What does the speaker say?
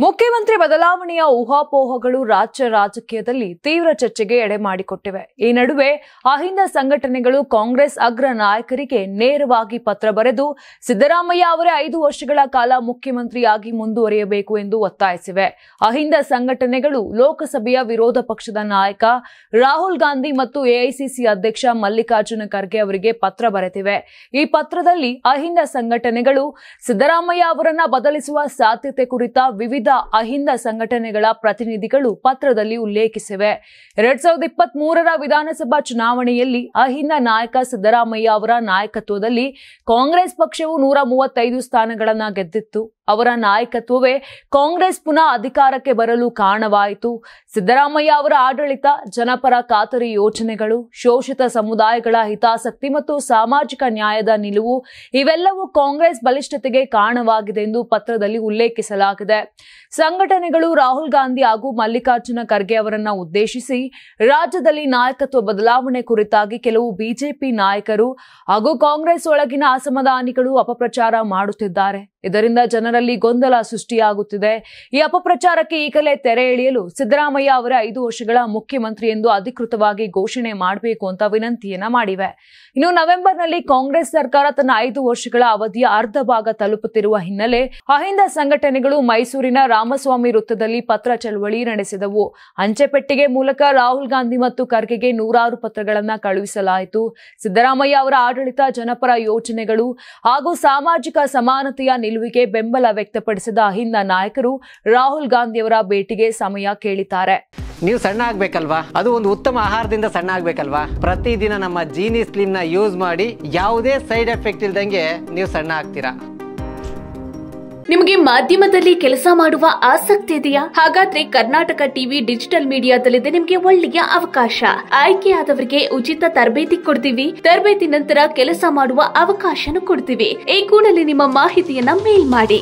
ಮುಖ್ಯಮಂತ್ರಿ ಬದಲಾವಣೆಯ ಊಹಾಪೋಹಗಳು ರಾಜ್ಯ ರಾಜಕೀಯದಲ್ಲಿ ತೀವ್ರ ಚರ್ಚೆಗೆ ಎಡೆ ಮಾಡಿಕೊಟ್ಟಿವೆ. ಈ ನಡುವೆ ಅಹಿಂದ ಸಂಘಟನೆಗಳು ಕಾಂಗ್ರೆಸ್ ಅಗ್ರ ನಾಯಕರಿಗೆ ನೇರವಾಗಿ ಪತ್ರ ಬರೆದು ಸಿದ್ದರಾಮಯ್ಯ ಅವರೇ 5 ವರ್ಷಗಳ ಕಾಲ ಮುಖ್ಯಮಂತ್ರಿಯಾಗಿ ಮುಂದುವರಿಯಬೇಕು ಎಂದು ಒತ್ತಾಯಿಸಿವೆ. ಅಹಿಂದ ಸಂಘಟನೆಗಳು ಲೋಕಸಭೆಯ ವಿರೋಧ ಪಕ್ಷದ ನಾಯಕ ರಾಹುಲ್ ಗಾಂಧಿ ಮತ್ತು ಎಐಸಿಸಿ ಅಧ್ಯಕ್ಷ ಮಲ್ಲಿಕಾರ್ಜುನ ಖರ್ಗೆ ಅವರಿಗೆ ಪತ್ರ ಬರೆದಿವೆ. ಈ ಪತ್ರದಲ್ಲಿ ಅಹಿಂದ ಸಂಘಟನೆಗಳು ಸಿದ್ದರಾಮಯ್ಯ ಅವರನ್ನ ಬದಲಿಸುವ ಸಾಧ್ಯತೆ ಕುರಿತ ವಿವಿಧ ಅಹಿಂದ ಸಂಘಟನೆಗಳ ಪ್ರತಿನಿಧಿಗಳು ಪತ್ರದಲ್ಲಿ ಉಲ್ಲೇಖಿಸಿವೆ. 2023ರ ವಿಧಾನಸಭಾ ಚುನಾವಣೆಯಲ್ಲಿ ಅಹಿಂದ ನಾಯಕ ಸಿದ್ದರಾಮಯ್ಯ ಅವರ ನಾಯಕತ್ವದಲ್ಲಿ ಕಾಂಗ್ರೆಸ್ ಪಕ್ಷವು 135 ಸ್ಥಾನಗಳನ್ನು ಗೆದ್ದಿತ್ತು. ಅವರ ನಾಯಕತ್ವವೇ ಕಾಂಗ್ರೆಸ್ ಪುನಃ ಅಧಿಕಾರಕ್ಕೆ ಬರಲು ಕಾರಣವಾಯಿತು. ಸಿದ್ದರಾಮಯ್ಯ ಅವರ ಆಡಳಿತ, ಜನಪರ ಖಾತರಿ ಯೋಜನೆಗಳು, ಶೋಷಿತ ಸಮುದಾಯಗಳ ಹಿತಾಸಕ್ತಿ ಮತ್ತು ಸಾಮಾಜಿಕ ನ್ಯಾಯದ ನಿಲುವು ಇವೆಲ್ಲವೂ ಕಾಂಗ್ರೆಸ್ ಬಲಿಷ್ಠತೆಗೆ ಕಾರಣವಾಗಿದೆ ಎಂದು ಪತ್ರದಲ್ಲಿ ಉಲ್ಲೇಖಿಸಲಾಗಿದೆ. ಸಂಘಟನೆಗಳು ರಾಹುಲ್ ಗಾಂಧಿ ಹಾಗೂ ಮಲ್ಲಿಕಾರ್ಜುನ ಖರ್ಗೆ ಅವರನ್ನ ಉದ್ದೇಶಿಸಿ ರಾಜ್ಯದಲ್ಲಿ ನಾಯಕತ್ವ ಬದಲಾವಣೆ ಕುರಿತಾಗಿ ಕೆಲವು ಬಿಜೆಪಿ ನಾಯಕರು ಹಾಗೂ ಕಾಂಗ್ರೆಸ್ ಒಳಗಿನ ಅಸಮಾಧಾನಿಗಳು ಅಪಪ್ರಚಾರ ಮಾಡುತ್ತಿದ್ದಾರೆ. ಇದರಿಂದ ಜನರಲ್ಲಿ ಗೊಂದಲ ಸೃಷ್ಟಿಯಾಗುತ್ತಿದೆ. ಈ ಅಪಪ್ರಚಾರಕ್ಕೆ ಈಗಲೇ ತೆರೆ ಎಳೆಯಲು ಸಿದ್ದರಾಮಯ್ಯ ಅವರ 5 ವರ್ಷಗಳ ಮುಖ್ಯಮಂತ್ರಿ ಎಂದು ಅಧಿಕೃತವಾಗಿ ಘೋಷಣೆ ಮಾಡಬೇಕು ಅಂತ ವಿನಂತಿಯನ್ನ ಮಾಡಿವೆ. ಇನ್ನು ನವೆಂಬರ್ನಲ್ಲಿ ಕಾಂಗ್ರೆಸ್ ಸರ್ಕಾರ ತನ್ನ 5 ವರ್ಷಗಳ ಅವಧಿಯ ಅರ್ಧ ಭಾಗ ತಲುಪುತ್ತಿರುವ ಹಿನ್ನೆಲೆ ಅಹಿಂದ ಸಂಘಟನೆಗಳು ಮೈಸೂರಿನ ರಾಮಸ್ವಾಮಿ ವೃತ್ತದಲ್ಲಿ ಪತ್ರ ಚಳವಳಿ ನಡೆಸಿದವು. ಅಂಚೆ ಪೆಟ್ಟಿಗೆ ಮೂಲಕ ರಾಹುಲ್ ಗಾಂಧಿ ಮತ್ತು ಖರ್ಗೆಗೆ ನೂರಾರು ಪತ್ರಗಳನ್ನು ಕಳುಹಿಸಲಾಯಿತು. ಸಿದ್ದರಾಮಯ್ಯ ಅವರ ಆಡಳಿತ, ಜನಪರ ಯೋಜನೆಗಳು ಹಾಗೂ ಸಾಮಾಜಿಕ ಸಮಾನತೆಯ ನಿಲುವಿಗೆ ಬೆಂಬಲ ವ್ಯಕ್ತಪಡಿಸಿದ ಅಹಿಂದ ನಾಯಕರು ರಾಹುಲ್ ಗಾಂಧಿ ಅವರ ಭೇಟಿಗೆ ಸಮಯ ಕೇಳಿದ್ದಾರೆ. ನೀವು ಸಣ್ಣ ಆಗ್ಬೇಕಲ್ವಾ? ಅದು ಒಂದು ಉತ್ತಮ ಆಹಾರದಿಂದ ಸಣ್ಣ ಆಗ್ಬೇಕಲ್ವಾ? ಪ್ರತಿದಿನ ನಮ್ಮ ಜೀನಿ ಸ್ಲಿಮ್ ನ ಯೂಸ್ ಮಾಡಿ ಯಾವುದೇ ಸೈಡ್ ಎಫೆಕ್ಟ್ ಇಲ್ದಂಗೆ ನೀವು ಸಣ್ಣ ಆಗ್ತೀರಾ. ನಿಮಗೆ ಮಾಧ್ಯಮದಲ್ಲಿ ಕೆಲಸ ಮಾಡುವ ಆಸಕ್ತಿ ಇದೆಯಾ? ಹಾಗಾದ್ರೆ ಕರ್ನಾಟಕ ಟಿವಿ ಡಿಜಿಟಲ್ ಮೀಡಿಯಾದಲ್ಲಿದೆ ನಿಮಗೆ ಒಳ್ಳೆಯ ಅವಕಾಶ. ಆಯ್ಕೆಯಾದವರಿಗೆ ಉಚಿತ ತರಬೇತಿ ಕೊಡ್ತೀವಿ. ತರಬೇತಿ ನಂತರ ಕೆಲಸ ಮಾಡುವ ಅವಕಾಶನೂ ಕೊಡ್ತೀವಿ. ಈ ಕೂಡಲೇ ನಿಮ್ಮ ಮಾಹಿತಿಯನ್ನ ಮೇಲ್ ಮಾಡಿ.